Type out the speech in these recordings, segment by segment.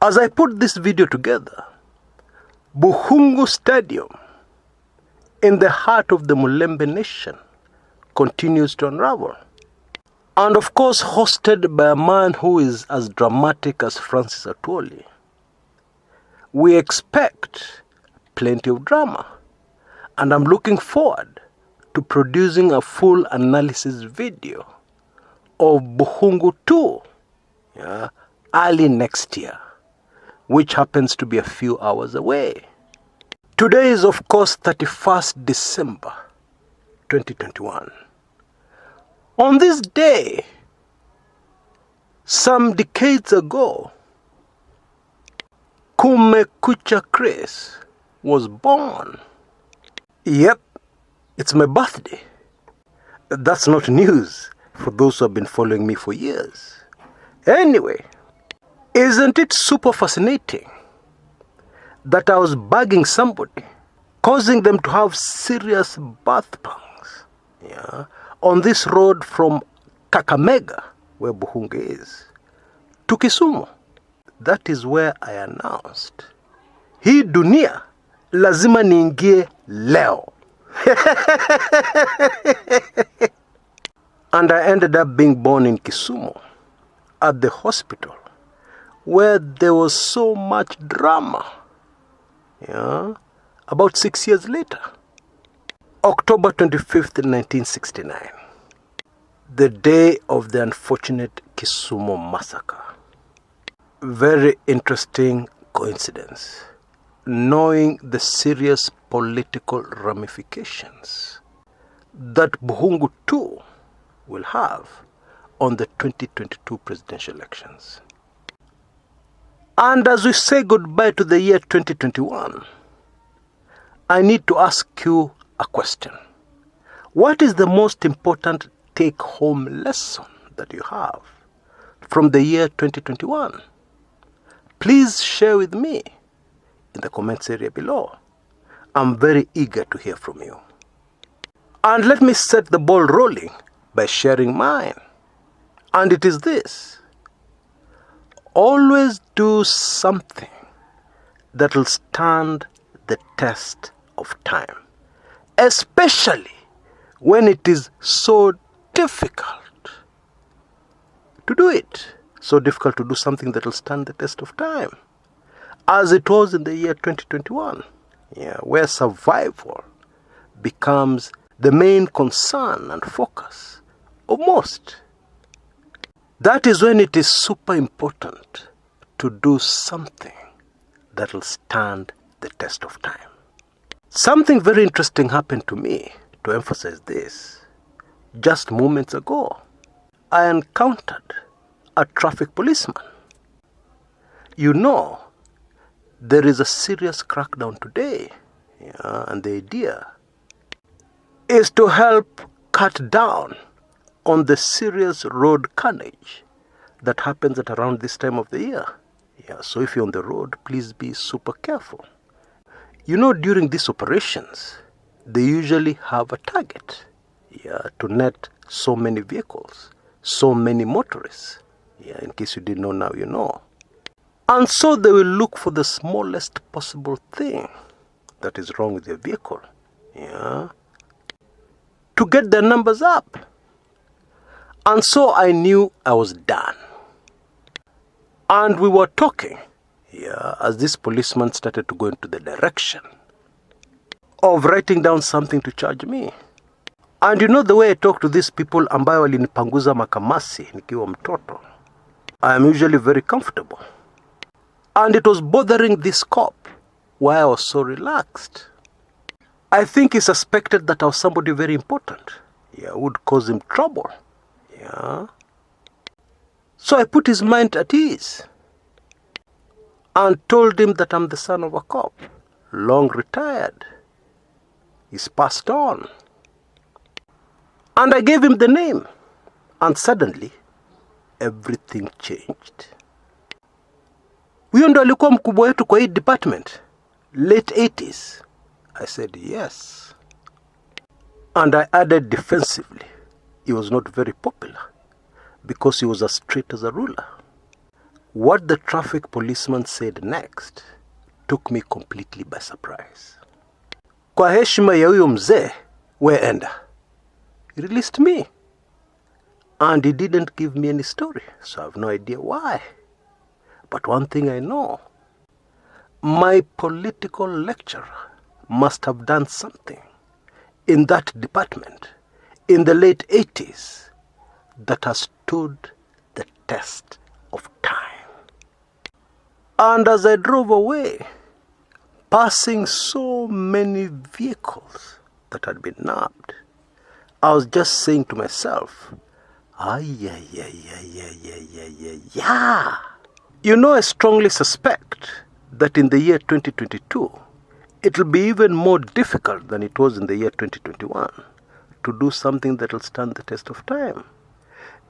As I put this video together, Buhungu Stadium, in the heart of the Mulembe nation, continues to unravel. And of course, hosted by a man who is as dramatic as Francis Atwoli. We expect plenty of drama, and I'm looking forward to producing a full analysis video of Buhungu 2 early next year, which happens to be a few hours away. Today is, of course, 31st December 2021. On this day, some decades ago, Kumekucha Chris was born. Yep, it's my birthday. That's not news for those who have been following me for years. Anyway, isn't it super fascinating that I was bugging somebody, causing them to have serious birth pangs, on this road from Kakamega, where Buhungu is, to Kisumu? That is where I announced, hii dunia lazima niingie leo. And I ended up being born in Kisumu, at the hospital, where there was so much drama. About 6 years later, October 25th, 1969, the day of the unfortunate Kisumu massacre. Very interesting coincidence, knowing the serious political ramifications that Buhungu 2 will have on the 2022 presidential elections. And as we say goodbye to the year 2021, I need to ask you a question. What is the most important take-home lesson that you have from the year 2021? Please share with me in the comments area below. I'm very eager to hear from you. And let me set the ball rolling by sharing mine. And it is this: always do something that will stand the test of time, especially when it is so difficult to do it. So difficult to do something that will stand the test of time, as it was in the year 2021, where survival becomes the main concern and focus of most. That is when it is super important to do something that will stand the test of time. Something very interesting happened to me to emphasize this. Just moments ago, I encountered a traffic policeman. There is a serious crackdown today, and the idea is to help cut down on the serious road carnage that happens at around this time of the year. So if you're on the road, please be super careful. During these operations, they usually have a target, to net so many vehicles, so many motorists. In case you didn't know, now you know. And so they will look for the smallest possible thing that is wrong with your vehicle, to get their numbers up. And so I knew I was done. And we were talking, as this policeman started to go into the direction of writing down something to charge me. And the way I talk to these people ambayo walinipanguza makamasi nikiwa mtoto, I am usually very comfortable. And it was bothering this cop why I was so relaxed. I think he suspected that I was somebody very important, would cause him trouble. So I put his mind at ease and told him that I'm the son of a cop, long retired. He's passed on. And I gave him the name, and suddenly everything changed. Huyo ndo alikuwa mkubwa wetu kwa hii department, late 80s. I said yes. And I added defensively, he was not very popular because he was as straight as a ruler. What the traffic policeman said next took me completely by surprise. Kwa heshima ya huyo mzee, we enda. He released me. And he didn't give me any story, so I have no idea why. But one thing I know, my political lecturer must have done something in that department in the late 80s that has stood the test of time. And as I drove away, passing so many vehicles that had been nabbed, I was just saying to myself, yeah. You know, I strongly suspect that in the year 2022, it will be even more difficult than it was in the year 2021 to do something that will stand the test of time.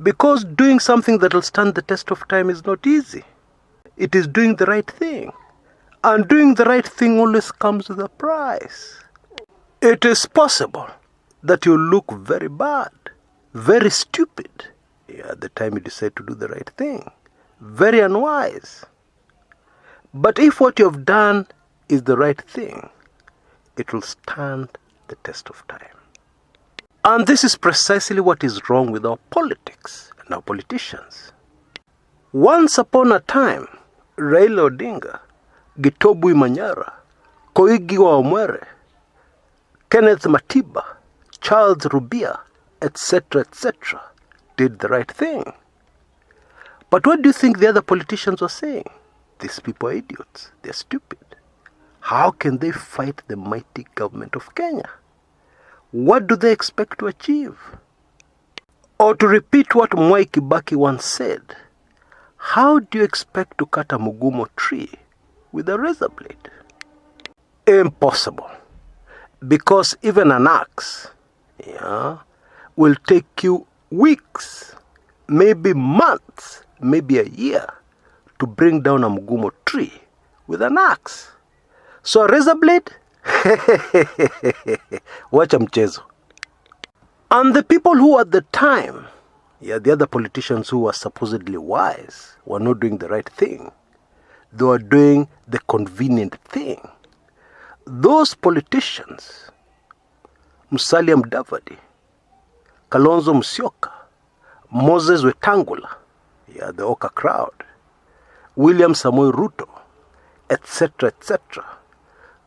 Because doing something that will stand the test of time is not easy. It is doing the right thing. And doing the right thing always comes with a price. It is possible that you look very bad, very stupid, at the time you decide to do the right thing. Very unwise. But if what you have done is the right thing, it will stand the test of time. And this is precisely what is wrong with our politics and our politicians. Once upon a time, Raila Odinga, Gitobui Manyara, Koigi wa Omwere, Kenneth Matiba, Charles Rubia, etc., did the right thing. But what do you think the other politicians were saying? These people are idiots. They're stupid. How can they fight the mighty government of Kenya? What do they expect to achieve? Or to repeat what Mwai Kibaki once said, how do you expect to cut a mugumo tree with a razor blade? Impossible. Because even an axe, will take you weeks, maybe months, maybe a year to bring down a mugumo tree with an axe. So a razor blade? Wacha mchezo. And the people who at the time, the other politicians who were supposedly wise, were not doing the right thing. They were doing the convenient thing. Those politicians, Musalia Mudavadi, Kalonzo Musyoka, Moses Wetangula, the Oka crowd, William Samoei Ruto, etc.,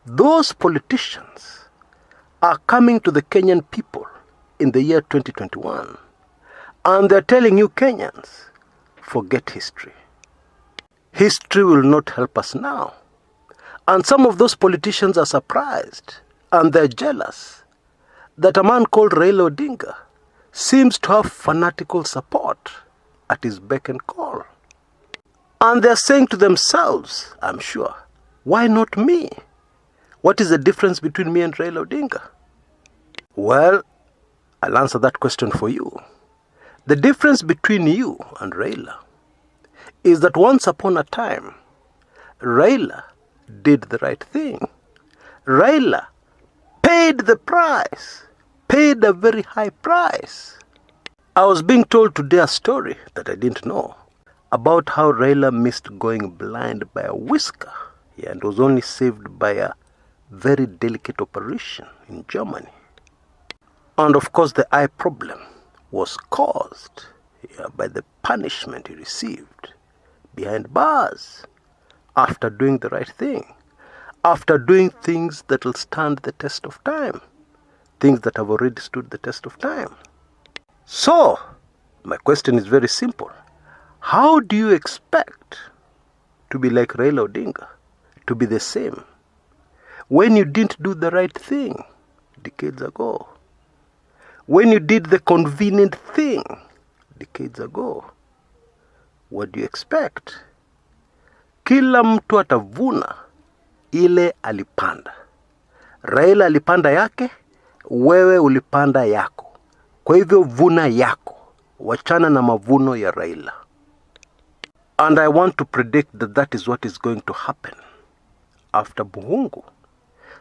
those politicians are coming to the Kenyan people in the year 2021, and they're telling you Kenyans, forget history. History will not help us now. And some of those politicians are surprised, and they're jealous that a man called Raila Odinga seems to have fanatical support at his beck and call. And they're saying to themselves, I'm sure, why not me? What is the difference between me and Raila Odinga? Well, I'll answer that question for you. The difference between you and Raila is that once upon a time, Raila did the right thing. Raila paid the price, paid a very high price. I was being told today a story that I didn't know about how Raila missed going blind by a whisker, and was only saved by a very delicate operation in Germany. And of course the eye problem was caused by the punishment he received behind bars after doing the right thing, after doing things that will stand the test of time, things that have already stood the test of time. So, my question is very simple. How do you expect to be like Raila Odinga, to be the same, when you didn't do the right thing decades ago? When you did the convenient thing decades ago? What do you expect? Kila mtu atavuna ile alipanda. Raila alipanda yake, wewe ulipanda yako. Kwa hivyo vuna yako, wachana na mavuno ya Raila. And I want to predict that that is what is going to happen after Buhungu.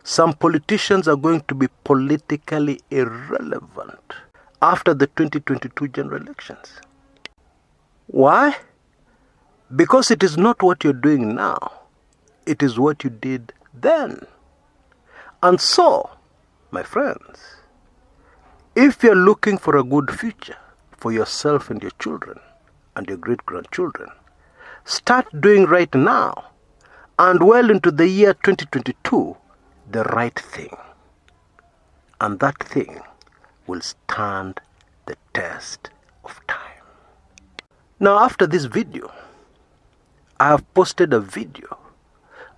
Some politicians are going to be politically irrelevant after the 2022 general elections. Why? Because it is not what you're doing now, it is what you did then. And so, my friends, if you're looking for a good future for yourself and your children and your great-grandchildren, start doing right now and well into the year 2022 the right thing. And that thing will stand the test of time. Now, after this video, I have posted a video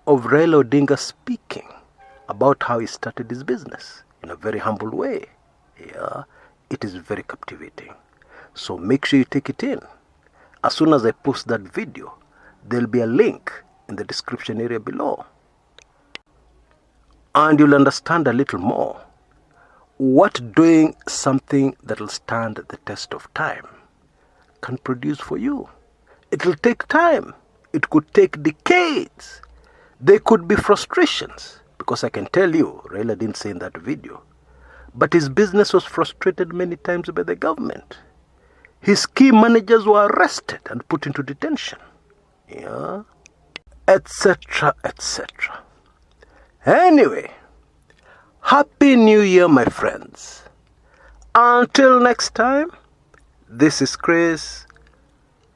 of Raila Odinga speaking about how he started his business in a very humble way. Yeah, it is very captivating. So make sure you take it in. As soon as I post that video, there'll be a link in the description area below. And you'll understand a little more what doing something that will stand the test of time can produce for you. It will take time. It could take decades. There could be frustrations, because I can tell you, Raila didn't say in that video, but his business was frustrated many times by the government. His key managers were arrested and put into detention. Yeah, etc., etc. Anyway, Happy New Year, my friends. Until next time, this is Chris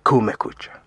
Kumekucha.